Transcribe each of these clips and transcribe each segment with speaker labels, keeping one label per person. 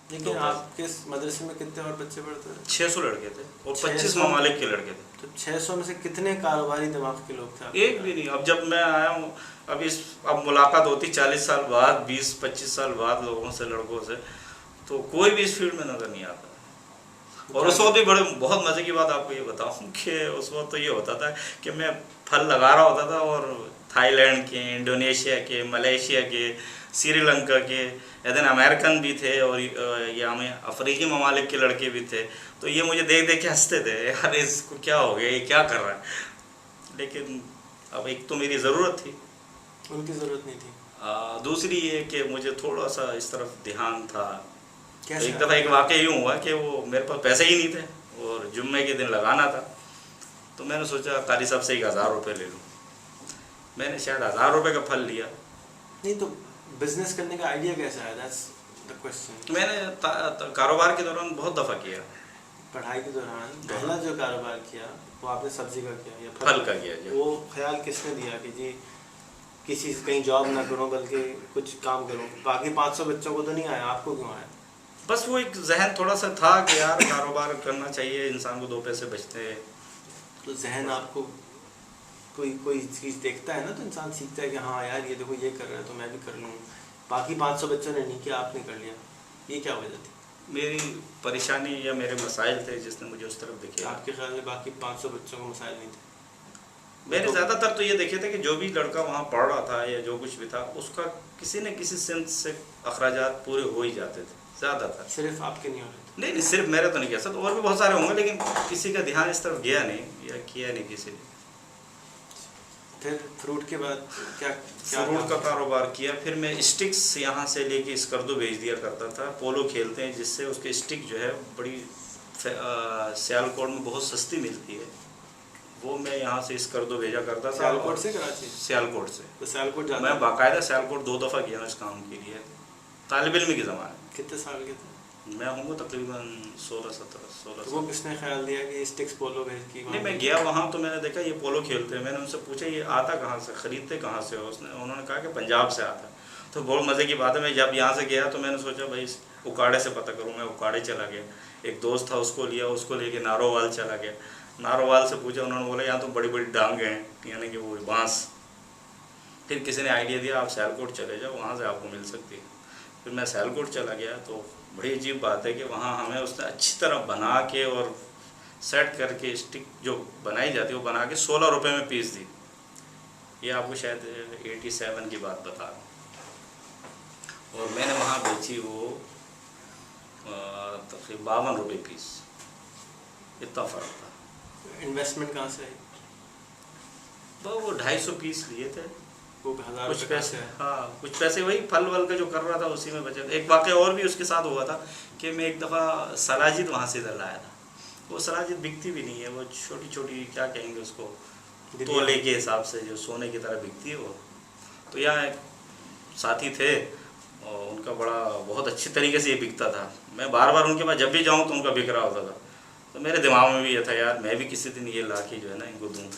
Speaker 1: لیکن آپ کے مدرسے میں کتنے اور بچے پڑھتے ہیں؟
Speaker 2: 600 لڑکے تھے اور 25 ممالک کے لڑکے تھے.
Speaker 1: تو 600 میں سے کتنے کاروباری دماغ کے لوگ تھے؟
Speaker 2: ایک بھی نہیں. اب جب میں آیا ہوں اب ملاقات ہوتی 40 سال بعد 20-25 سال بعد لوگوں سے لڑکوں سے, تو کوئی بھی اس فیلڈ میں نظر نہیں آتا. اور اس وقت بھی بہت مزے کی بات آپ کو یہ بتاؤں کہ اس وقت تو یہ ہوتا تھا کہ میں پھل لگا رہا ہوتا تھا اور تھائی لینڈ کے, انڈونیشیا کے, ملیشیا کے, سری لنکا کے, ایدن امریکن بھی تھے اور یہ ہمیں افریقی ممالک کے لڑکے بھی تھے. تو یہ مجھے دیکھ دیکھ کے ہنستے تھے, یار اس کو کیا ہو گیا, یہ کیا کر رہا ہے. لیکن اب ایک تو میری ضرورت تھی,
Speaker 1: ان کی ضرورت نہیں تھی.
Speaker 2: دوسری یہ کہ مجھے تھوڑا سا اس طرف دھیان تھا.
Speaker 1: ایک
Speaker 2: دفعہ ایک واقعہ یوں ہوا کہ وہ میرے پاس پیسے ہی نہیں تھے اور جمعے کے دن لگانا تھا. تو میں نے سوچا قاری صاحب سے 1000 روپے لے لوں. میں نے شاید 1000 روپے کا پھل لیا.
Speaker 1: نہیں تو بزنس کرنے کا آئیڈیا کیسا ہے؟ That's the question.
Speaker 2: میں نے کاروبار کے دوران بہت دفعہ کیا.
Speaker 1: پڑھائی کے دوران پہلا جو کاروبار کیا وہ آپ نے سبزی کا کیا یا
Speaker 2: پھل کا کیا؟
Speaker 1: وہ خیال کس نے دیا کہ جی کسی کہیں جاب نہ کروں بلکہ کچھ کام کروں؟ باقی 500 بچوں کو تو نہیں آیا, آپ کو کیوں آیا؟
Speaker 2: بس وہ ایک ذہن تھوڑا سا تھا کہ یار کاروبار کرنا چاہیے, انسان کو 2 پیسے بچتے ہیں.
Speaker 1: تو ذہن آپ کو کوئی چیز دیکھتا ہے نا, تو انسان سیکھتا ہے کہ ہاں یار یہ دیکھو یہ کر رہا ہے تو میں بھی کر لوں. باقی 500 بچوں نے نہیں کیا, آپ نے کر لیا, یہ کیا وجہ تھی؟
Speaker 2: میری پریشانی یا میرے مسائل تھے جس نے مجھے اس طرف دکھے.
Speaker 1: آپ کے خیال میں باقی 500 بچوں کو مسائل نہیں تھے؟
Speaker 2: میرے زیادہ تر تو یہ دیکھے تھے کہ جو بھی لڑکا وہاں پڑھ رہا تھا یا جو کچھ بھی تھا اس کا کسی نہ کسی سمت سے اخراجات پورے ہو ہی جاتے تھے. زیادہ تر
Speaker 1: صرف آپ کے نہیں ہو رہے تھے؟
Speaker 2: نہیں صرف میرے تو نہیں کہہ سکتا, اور بھی بہت سارے ہوں گے, لیکن کسی کا دھیان اس طرف گیا نہیں یا کیا نہیں کسی نے.
Speaker 1: پھر فروٹ کے بعد کیا؟
Speaker 2: فروٹ کا کاروبار کیا. پھر میں اسٹکس یہاں سے لے کے اسکردو بھیج دیا کرتا تھا. پولو کھیلتے ہیں جس سے اس کے اسٹک جو ہے بڑی سیالکوٹ میں بہت سستی ملتی ہے, وہ میں یہاں سے اسکردو بھیجا کرتا تھا.
Speaker 1: سیالکوٹ سے کراچی؟
Speaker 2: سیالکوٹ سے.
Speaker 1: تو سیالکوٹ جاتا
Speaker 2: میں باقاعدہ سیالکوٹ 2 دفعہ گیا اس کام کے لیے, طالب علم کے زمانے.
Speaker 1: کتنے سال کے تھے؟
Speaker 2: میں ہوں گا تقریباً 16-17.
Speaker 1: وہ کس نے خیال دیا کہ اسٹکس پولو بھیج کی؟
Speaker 2: نہیں میں گیا وہاں تو میں نے دیکھا یہ پولو کھیلتے ہیں. میں نے ان سے پوچھا یہ آتا کہاں سے, خریدتے کہاں سے ہو؟ انہوں نے کہا کہ پنجاب سے آتا. تو بہت مزے کی بات ہے, میں جب یہاں سے گیا تو میں نے سوچا بھائی اکاڑے سے پتہ کروں. میں اکاڑے چلا گیا, ایک دوست تھا اس کو لیا, اس کو لے کے نارووال چلا گیا. نارووال سے پوچھا, انہوں نے بولا یہاں تو بڑی بڑی ڈانگیں ہیں, یعنی کہ وہ بانس. پھر کسی نے آئیڈیا دیا آپ سیالکوٹ چلے جاؤ, وہاں سے آپ کو مل سکتی ہے. پھر میں سیالکوٹ چلا گیا. تو بڑی عجیب بات ہے کہ وہاں ہمیں اس نے اچھی طرح بنا کے اور سیٹ کر کے اسٹک جو بنائی جاتی ہے وہ بنا کے 16 روپے میں پیس دی. یہ آپ کو شاید 87 کی بات بتا رہا ہوں. اور میں نے وہاں بیچی وہ تقریباً 52 روپے پیس. اتنا فرق تھا.
Speaker 1: انویسٹمنٹ کہاں سے آئی؟
Speaker 2: وہ 250 پیس لیے تھے, کچھ پیسے.
Speaker 1: ہے.
Speaker 2: ہاں کچھ پیسے وہی پھل ول کا جو کر رہا تھا اسی میں بچے. ایک واقعہ اور بھی اس کے ساتھ ہوا تھا کہ میں ایک دفعہ سراجد وہاں سے ادھر لایا تھا. وہ سراجد بکتی بھی نہیں ہے, وہ چھوٹی چھوٹی کیا کہیں گے اس کو, تولے کے حساب سے جو سونے کی طرح بکتی ہے وہ. تو یہاں ایک ساتھی تھے اور ان کا بہت اچھی طریقے سے یہ بکتا تھا. میں بار بار ان کے پاس جب بھی جاؤں تو ان کا بک رہا ہوتا تھا. تو میرے دماغ میں بھی یہ تھا یار میں بھی کسی دن یہ لا کے جو ہے نا ان کو دوں.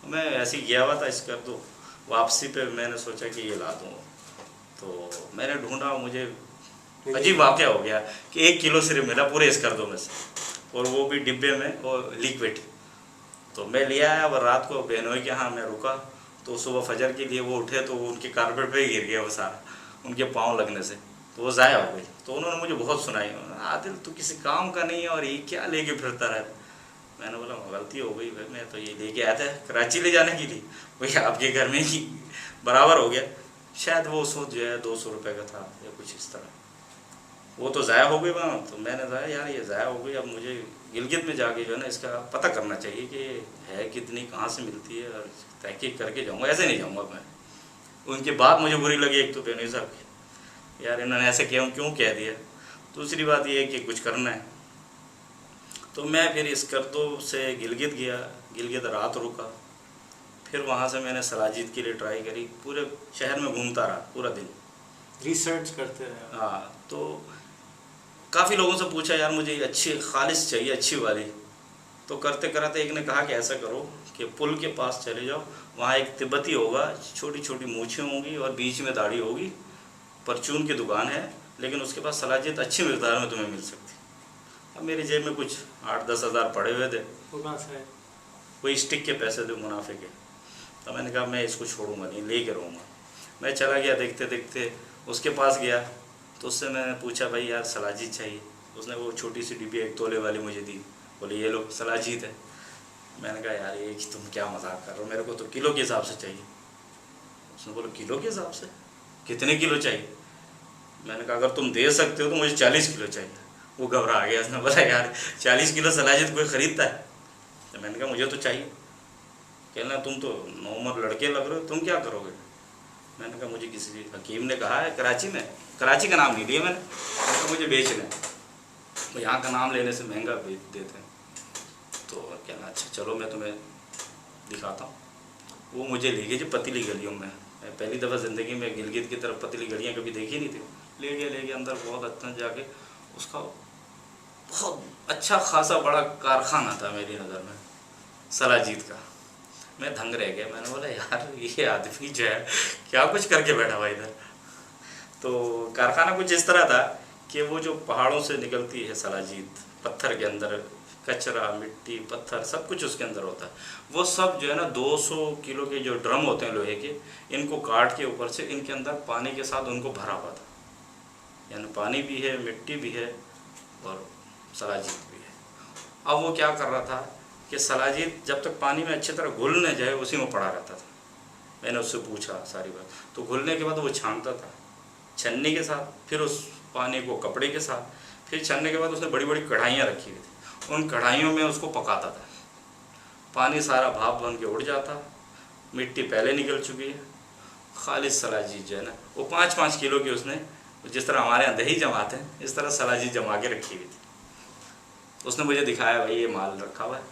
Speaker 2: میں ایسے ہی گیا ہوا تھا اس کر دو, واپسی پہ میں نے سوچا کہ یہ لا دوں. تو میں نے ڈھونڈا, مجھے عجیب واقعہ ہو گیا کہ 1 کلو صرف ملا پورے اسکردوں میں سے, اور وہ بھی ڈبے میں اور لیکوڈ. تو میں لے آیا, اور رات کو بہنوئی کے ہاں میں رکا. تو صبح فجر کے لیے وہ اٹھے تو وہ ان کے کارپیٹ پہ ہی گر گیا وہ سارا, ان کے پاؤں لگنے سے. تو وہ ضائع ہو گئی. تو انہوں نے مجھے بہت سنائی, عادل تو کسی کام کا نہیں ہے اور یہ کیا لے کے پھرتا رہتا. میں نے بولا غلطی ہو گئی بھائی, میں تو یہ لے کے آیا تھا کراچی لے جانے کے لیے, وہی آپ کے گھر میں ہی برابر ہو گیا. شاید وہ سوچ جو ہے 200 روپے کا تھا یا کچھ اس طرح. وہ تو ضائع ہو گئی وہاں. تو میں نے کہا یار یہ ضائع ہو گئی, اب مجھے گلگت میں جا کے جو ہے نا اس کا پتہ کرنا چاہیے کہ ہے کتنی, کہاں سے ملتی ہے, اور تحقیق کر کے جاؤں گا. ایسے نہیں جاؤں گا میں. ان کی بات مجھے بری لگی ایک تو بہنوئی صاحب کی, یار انہوں نے ایسے کیوں کہہ دیا. دوسری بات یہ ہے کہ کچھ کرنا ہے. تو میں پھر اسکردو سے گلگت گیا, گلگت رات رکا. پھر وہاں سے میں نے سراجید کے لیے ٹرائی کری, پورے شہر میں گھومتا رہا پورا دن,
Speaker 1: ریسرچ کرتے رہے.
Speaker 2: ہاں تو کافی لوگوں سے پوچھا یار مجھے اچھی خالص چاہیے, اچھی والی. تو کرتے کرتے ایک نے کہا کہ ایسا کرو کہ پل کے پاس چلے جاؤ, وہاں ایک تبتی ہوگا, چھوٹی چھوٹی مونچھیں ہوں گی اور بیچ میں داڑھی ہوگی, پرچون کی دکان ہے, لیکن اس کے پاس صلاحیت اچھی مقدار میں تمہیں مل سکتی. اب میری جیب میں کچھ 8-10 ہزار پڑے ہوئے تھے.
Speaker 1: وہ کہاں سے ہے؟
Speaker 2: کوئی اسٹک کے پیسے تھے منافع کے. تو میں نے کہا میں اس کو چھوڑوں گا نہیں, لے کے رہوں گا. میں چلا گیا, دیکھتے دیکھتے اس کے پاس گیا تو اس سے میں نے پوچھا بھائی یار صلاحیت چاہیے. اس نے وہ چھوٹی سی ڈبی 1 تولے والی مجھے دی, بولے یہ لو صلاحیت ہے. میں نے کہا یار یہ تم کیا مذاق کر رہے ہو, میرے کو تو کلو کے حساب سے چاہیے. اس نے بولا کلو کے حساب سے, کتنے کلو چاہیے؟ میں نے کہا اگر تم دے سکتے ہو تو مجھے 40 کلو چاہیے. وہ گھبرا گیا, اس نے بولا یار 40 کلو صلاحیت کوئی خریدتا ہے؟ تو میں نے کہا مجھے تو چاہیے. کہنا تم تو نوعمر لڑکے لگ رہے ہو, تم کیا کرو گے؟ میں نے کہا مجھے کسی حکیم نے کہا ہے کراچی میں, کراچی کا نام نہیں لیا میں نے, مجھے بیچنا ہے. تو یہاں کا نام لینے سے مہنگا بیچ دیتے ہیں. تو کہنا اچھا چلو میں تمہیں دکھاتا ہوں. وہ مجھے لے گئے جو پتلی گلیوں میں. میں پہلی دفعہ زندگی میں گلگت کی طرف پتلی گلیاں کبھی دیکھی نہیں تھی. لے گئے اندر, بہت اچھا جا کے اس کا بہت اچھا خاصا بڑا کارخانہ تھا میری نظر میں صلاحیت کا. میں دھنگ رہ گیا. میں نے بولا یار یہ آدمی جو ہے کیا کچھ کر کے بیٹھا ہوا ادھر. تو کارخانہ کچھ اس طرح تھا کہ وہ جو پہاڑوں سے نکلتی ہے صلاحیت, پتھر کے اندر کچرا مٹی پتھر سب کچھ اس کے اندر ہوتا ہے. وہ سب جو ہے نا 200 کلو کے جو ڈرم ہوتے ہیں لوہے کے, ان کو کاٹ کے اوپر سے ان کے اندر پانی کے ساتھ ان کو بھرا ہوا تھا. یعنی پانی بھی ہے, مٹی بھی ہے اور صلاحیت بھی ہے. اب وہ کیا کر رہا تھا کہ صلاحیت جب تک پانی میں اچھی طرح گھل نہ جائے اسی میں پڑا رہتا تھا. میں نے اس سے پوچھا ساری بات. تو گھلنے کے بعد وہ چھانتا تھا چھنی کے ساتھ, پھر اس پانی کو کپڑے کے ساتھ, پھر چھننے کے بعد اس نے بڑی بڑی کڑھائیاں رکھی ہوئی تھیں, ان کڑھائیوں میں اس کو پکاتا تھا. پانی سارا بھاپ بن کے اڑ جاتا, مٹی پہلے نکل چکی ہے. خالص صلاحیت جو ہے نا وہ 5-5 کلو کی اس نے, جس طرح ہمارے یہاں دہی جماتے ہیں اس طرح صلاحیت جما کے رکھی ہوئی تھی. اس نے مجھے دکھایا بھائی یہ مال رکھا ہوا ہے.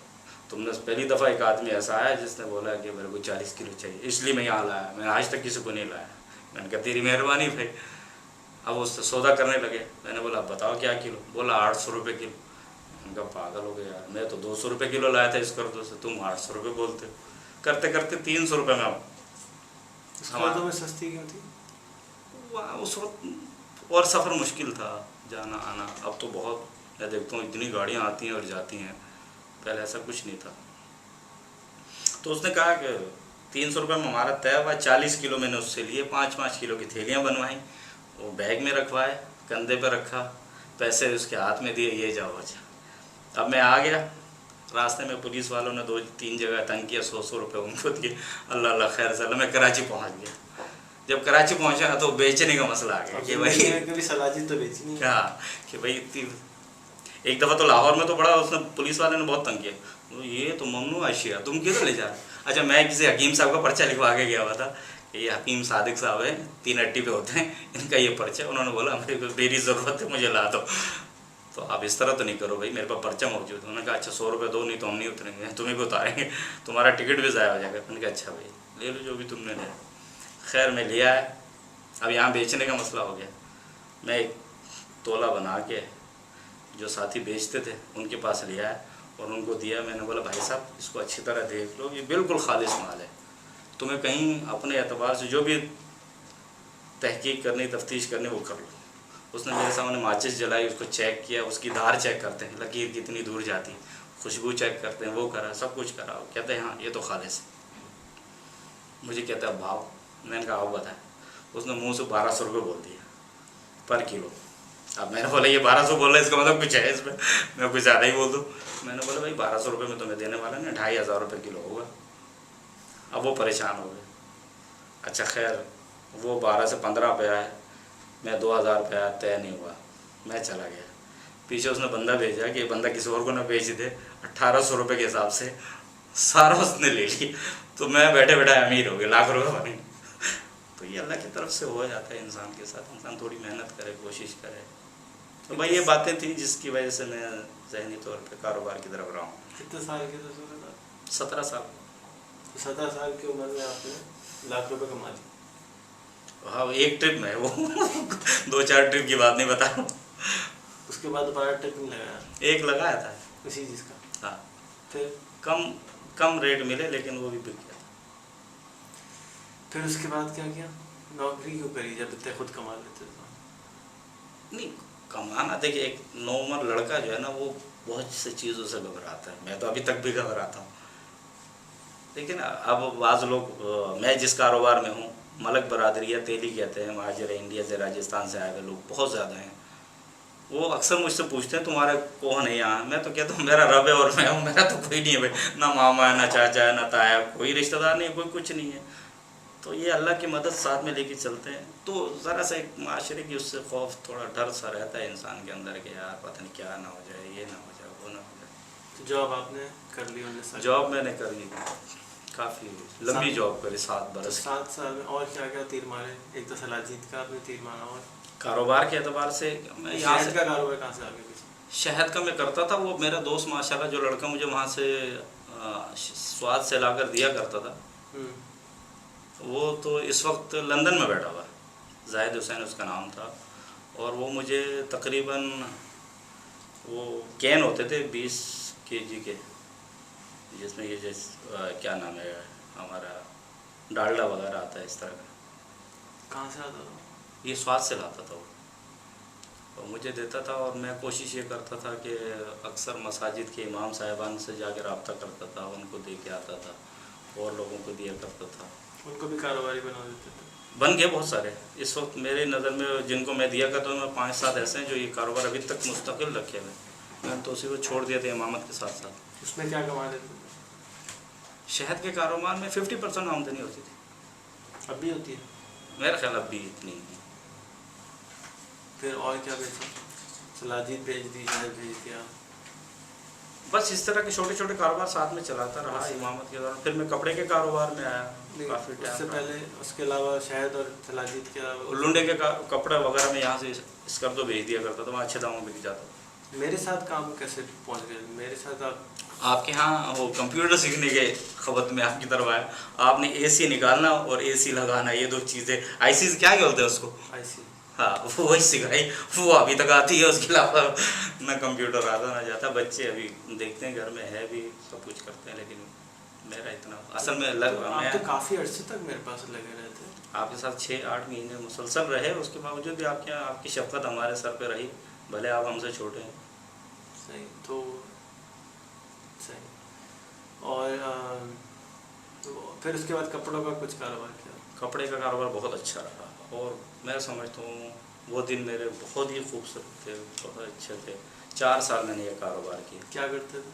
Speaker 2: تم نے پہلی دفعہ ایک آدمی ایسا آیا جس نے بولا کہ میرے کو 40 کلو چاہیے, اس لیے میں یہاں لایا, میں آج تک کسی کو نہیں لایا. میں نے کہا تیری مہربانی بھائی. اب اس سے سودا کرنے لگے. میں نے بولا بتاؤ کیا کلو؟ بولا 800 روپے کلو. میں نے کہا پاگل ہو گیا یار, میں تو 200 روپے کلو لایا تھا اس کردو سے, تم 800 روپے بولتے ہو. کرتے کرتے 300 روپے میں
Speaker 1: اس کردو میں سستی کیوں تھی؟
Speaker 2: اس وقت اور سفر مشکل تھا جانا آنا. اب تو بہت میں دیکھتا ہوں اتنی گاڑیاں آتی ہیں اور جاتی ہیں, پہلے ایسا کچھ نہیں تھا. تو اس نے کہا کہ 300 روپے میں ہمارا طے ہوا. 40 کلو میں نے اس سے لیے, 5-5 کلو کی تھیلیاں بنوائیں, وہ بیگ میں رکھوائے, کندھے پہ رکھا, پیسے اس کے ہاتھ میں دیے, یہ جاؤ اچھا. اب میں آ گیا. راستے میں پولیس والوں نے 2-3 جگہ تنگ کیا, 100 روپے ان کو دیے. اللہ اللہ خیر سے میں کراچی پہنچ گیا. جب کراچی پہنچا تو بیچنے کا مسئلہ آ گیا کہ بھائی
Speaker 1: صلاحیت تو بیچی نہیں.
Speaker 2: ہاں کہ بھائی ایک دفعہ تو لاہور میں تو بڑا اس نے پولیس والے نے بہت تنگ کیا. یہ تو ممنوع اشیاء تم کدھر لے جا رہے؟ اچھا میں کسی حکیم صاحب کا پرچہ لکھوا کے گیا ہوا تھا کہ یہ حکیم صادق صاحب ہیں, 3 اٹی پہ ہوتے ہیں, ان کا یہ پرچہ. انہوں نے بولا میری ضرورت ہے مجھے لا دو. تو آپ اس طرح تو نہیں کرو بھائی, میرے پاس پرچہ موجود ہے. انہوں نے کہا اچھا 100 روپے دو, نہیں تو ہم نہیں اتریں گے, تمہیں بھی اتاریں گے, تمہارا ٹکٹ بھی ضائع ہو جائے گا. میں نے کہا اچھا بھائی لے لو جو بھی تم نے لیا. خیر میں لیا ہے. اب یہاں بیچنے کا مسئلہ ہو گیا. میں ایک تولہ بنا کے جو ساتھی بیچتے تھے ان کے پاس لیا ہے اور ان کو دیا. میں نے بولا بھائی صاحب اس کو اچھی طرح دیکھ لو, یہ بالکل خالص مال ہے, تمہیں کہیں اپنے اعتبار سے جو بھی تحقیق کرنی تفتیش کرنی وہ کر لو. اس نے میرے سامنے ماچس جلائی, اس کو چیک کیا, اس کی دھار چیک کرتے ہیں, لکیر کتنی دور جاتی, خوشبو چیک کرتے ہیں, وہ کرا, سب کچھ کرا. کہتے ہیں ہاں یہ تو خالص ہے. مجھے کہتا ہے بھاؤ. میں نے کہا آپ بتائیں. اس نے منہ سے 1200 روپے بول دیا پر کلو. اب میں نے بولا یہ 1200 بول رہا ہے, اس کا مطلب کچھ ہے اس میں کچھ زیادہ ہی بول دوں. میں نے بولا بھائی 1200 روپے میں تمہیں دینے والا نہیں, 2500 روپے کلو ہوگا. اب وہ پریشان ہو گئے. اچھا خیر وہ 12 سے 15 پہ آئے, میں 2000 پہ آیا, طے نہیں ہوا, میں چلا گیا. پیچھے اس نے بندہ بھیجا کہ یہ بندہ کسی اور کو نہ بھیج دے. 1800 روپے کے حساب سے سارا اس نے لے لی. تو میں بیٹھے بیٹھے امیر ہو گیا, لاکھ روپے بنے. تو یہ اللہ کی طرف سے ہو جاتا ہے انسان کے ساتھ. انسان تھوڑی محنت کرے, کوشش کرے. تو بھائی یہ باتیں تھیں جس کی وجہ سے میں ذہنی طور پہ کاروبار کی طرف رہا ہوں.
Speaker 1: کتنے سال کے تھے؟
Speaker 2: 17 سال.
Speaker 1: 17 سال کی عمر میں آپ نے لاکھ روپے کما لی.
Speaker 2: ہاں ایک ٹرپ میں, وہ 2-4 ٹرپ کی بات نہیں بتا رہا ہوں.
Speaker 1: اس کے بعد دوبارہ ٹرپ نہیں لگایا؟
Speaker 2: ایک لگایا تھا
Speaker 1: اسی چیز کا.
Speaker 2: ہاں
Speaker 1: پھر
Speaker 2: کم ریٹ ملے لیکن وہ بھی بک گیا تھا.
Speaker 1: پھر اس کے بعد کیا کیا؟ نوکری کیوں کری جب اتنے خود کما لیتے تھے؟
Speaker 2: نہیں کمانا، دیکھیے ایک نارمل لڑکا جو ہے نا وہ بہت سی چیزوں سے گھبراتا ہے، میں تو ابھی تک بھی گھبراتا ہوں، لیکن اب بعض لوگ، میں جس کاروبار میں ہوں، ملک برادری یا تیلی کہتے ہیں، مہاجر انڈیا سے راجستھان سے آئے ہوئے لوگ بہت زیادہ ہیں، وہ اکثر مجھ سے پوچھتے ہیں تمہارا کون ہے یہاں، میں تو کہتا ہوں میرا رب ہے اور میں ہوں، میرا تو کوئی نہیں ہے بھائی، نہ ماما ہے، نہ چاچا ہے، نہ تایا، کوئی رشتہ دار نہیں ہے، کوئی کچھ نہیں ہے، تو یہ اللہ کی مدد ساتھ میں لے کے چلتے ہیں، تو ذرا سا ایک معاشرے کی اس سے خوف، تھوڑا ڈر سا رہتا ہے انسان کے اندر کہ یار پتہ نہیں کیا نہ ہو جائے، یہ نہ ہو جائے، وہ نہ ہو جائے۔
Speaker 1: جاب آپ نے کر لی 19 سال؟
Speaker 2: جاب میں نے کر لی، کافی لمبی جاب کری، 7 برس کی۔
Speaker 1: 7 سال میں اور کیا کیا تیر مارے؟ ایک تو سلاجید کا آپ نے تیر مارا، اور
Speaker 2: کاروبار کے اعتبار سے میں یہاں
Speaker 1: شہد
Speaker 2: سے،
Speaker 1: کا کاروبار کہاں سے آگے پیچھے؟
Speaker 2: شہد کا میں کرتا تھا، وہ میرا دوست ماشاءاللہ جو لڑکا مجھے وہاں سے سواد سے لا کر دیا کرتا تھا، وہ تو اس وقت لندن میں بیٹھا ہوا، زاہد حسین اس کا نام تھا، اور وہ مجھے تقریباً وہ کین ہوتے تھے 20 kg کے، جس میں یہ کیا نام ہے ہمارا ڈالڈا وغیرہ آتا ہے اس طرح کا،
Speaker 1: کہاں سے آتا تھا؟
Speaker 2: یہ سواد سے لاتا تھا وہ، اور مجھے دیتا تھا، اور میں کوشش یہ کرتا تھا کہ اکثر مساجد کے امام صاحبان سے جا کے رابطہ کرتا تھا، ان کو دے کے آتا تھا، اور لوگوں کو دیا کرتا تھا،
Speaker 1: ان کو بھی کاروباری بنا دیتے تھے؟
Speaker 2: بن گئے بہت سارے، اس وقت میرے نظر میں جن کو میں دیا کرتا ہوں میں 5-7 ایسے ہیں جو یہ کاروبار ابھی تک مستقل رکھے ہوئے، میں نے تو اسی کو چھوڑ دیا تھا امامت کے ساتھ ساتھ۔
Speaker 1: اس میں کیا کما لیتے تھے؟
Speaker 2: شہد کے کاروبار میں 50% آمدنی ہوتی تھی،
Speaker 1: اب بھی ہوتی ہے؟
Speaker 2: میرا خیال اب بھی اتنی ہی۔
Speaker 1: پھر اور کیا بیچا؟ سلاجید بھیج دی، شہد بھیج دیا؟
Speaker 2: بس اس طرح کے چھوٹے چھوٹے کاروبار ساتھ میں چلاتا رہا امامت کے دوران، پھر میں کپڑے کے کاروبار میں آیا کافی
Speaker 1: اس سے
Speaker 2: ٹائم۔
Speaker 1: پہلے اس کے علاوہ شہد اور سلاجید کے علاوہ
Speaker 2: لنڈے کے کپڑے وغیرہ میں یہاں سے اسکردو بھیج دیا کرتا تھا، وہاں اچھے داموں بک جاتا تھا۔
Speaker 1: میرے ساتھ کام کیسے پہنچ گئے؟ میرے ساتھ
Speaker 2: آپ کے ہاں وہ کمپیوٹر سیکھنے کے خبر میں آپ کی طرف آیا، آپ نے اے سی نکالنا اور اے سی لگانا، یہ 2 چیزیں، آئی سی کیا بولتے ہیں اس کو؟
Speaker 1: آئی سی،
Speaker 2: ہاں وہی سکھائی، وہ ابھی تک آتی ہے، اس کے علاوہ نہ کمپیوٹر آتا نہ جاتا، بچے ابھی دیکھتے ہیں گھر میں ہے بھی، سب کچھ کرتے ہیں، لیکن میرا اتنا اصل میں
Speaker 1: آپ تو کافی عرصے تک میرے پاس لگے رہتے ہیں۔
Speaker 2: آپ کے ساتھ 6-8 مہینے مسلسل رہے، اس کے باوجود بھی آپ کی شفقت ہمارے سر پہ رہی، بھلے آپ ہم سے چھوٹے ہیں۔
Speaker 1: صحیح، تو صحیح، اور پھر اس کے بعد کپڑوں کا کچھ کاروبار کیا؟
Speaker 2: کپڑے کا کاروبار بہت اچھا رہا، اور میں سمجھتا ہوں وہ دن میرے بہت ہی خوبصورت تھے، بہت اچھے تھے۔ 4 سال میں نے یہ کاروبار کیا۔
Speaker 1: کیا کرتے تھے؟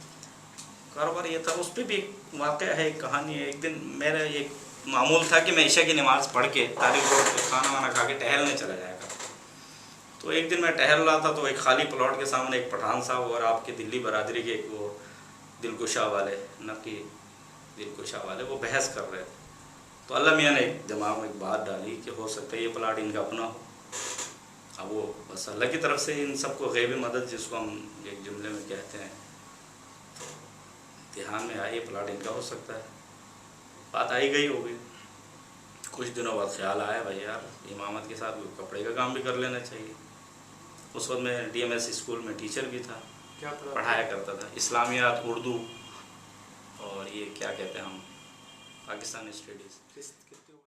Speaker 2: کاروبار یہ تھا، اس پہ بھی ایک واقعہ ہے، ایک کہانی ہے۔ ایک دن میرا ایک معمول تھا کہ میں عشاء کی نماز پڑھ کے طارق روڈ پہ کھانا وانا کھا کے ٹہلنے چلا جایا کرتا۔ تو ایک دن میں ٹہل رہا تھا، تو ایک خالی پلاٹ کے سامنے ایک پٹھان صاحب اور آپ کے دلی برادری کے ایک وہ دلکشا والے، نقی دلکشا والے، وہ بحث کر رہے تھے۔ تو اللہ میاں نے ایک دماغ میں ایک بات ڈالی کہ ہو سکتا ہے یہ پلاٹ ان کا اپنا ہو۔ اب وہ بس اللہ کی طرف سے ان سب کو غیبی مدد، جس کو ہم ایک جملے میں کہتے ہیں، تو دھیان میں آئی یہ پلاٹ ان کا ہو سکتا ہے۔ بات آئی گئی ہو گئی، کچھ دنوں بعد خیال آیا بھائی یار امامت کے ساتھ کپڑے کا کام بھی کر لینا چاہیے۔ اس وقت میں ڈی ایم ایس اسکول میں ٹیچر بھی تھا، پڑھایا کرتا تھا اسلامیات، اردو، اور یہ کیا کہتے ہیں ہم، پاکستانی اسٹڈیز۔